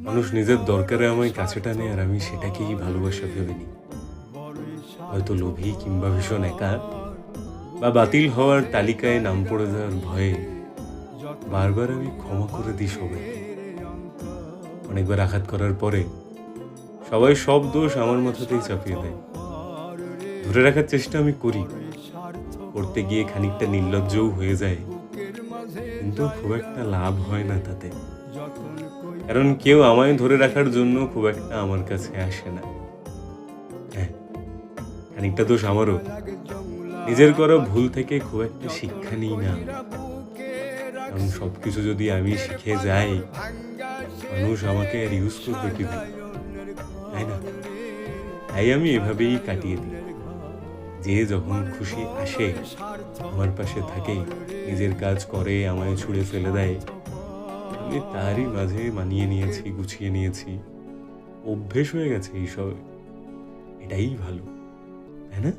মানুষ নিজের দরকারে আমায় কাছে টানে আর আমি সেটাকেই ভালোবাসা ভেবে নিই। হয়তো লোভী কিংবা ভীষণ একা বা বাতিল হওয়ার তালিকায় নাম পড়ে যাওয়ার ভয়ে বারবার আমি ক্ষমা করে দিই সবাইকে। অনেকবার আঘাত করার পরে সবাই সব দোষ আমার মাথাতেই চাপিয়ে দেয়। ধরে রাখার চেষ্টা আমি করি, করতে গিয়ে খানিকটা নির্লজ্জও হয়ে যায়, কিন্তু খুব একটা লাভ হয় না তাতে। কারণ কেউ আমায় ধরে রাখার জন্য খুব একটা আমার কাছে আসে না। হ্যাঁ, খানিকটা দোষ আমারও। নিজের করা ভুল থেকে খুব একটা শিক্ষা নিই না আমি। কারণ সবকিছু যদি আমি শিখে যাই, মানুষ আমাকে আর ইউজ করবে কি দিয়ে? তাই না? তাই আমি এভাবেই কাটিয়ে দিই। যে যখন খুশি আসে, আমার পাশে থাকে, নিজের কাজ করে, আমায় ছুঁড়ে ফেলে দেয়। আমি তারই মাঝে মানিয়ে নিয়েছি, গুছিয়ে নিয়েছি। অভ্যেস হয়ে গেছে এইসব। এটাই ভালো। তাই না?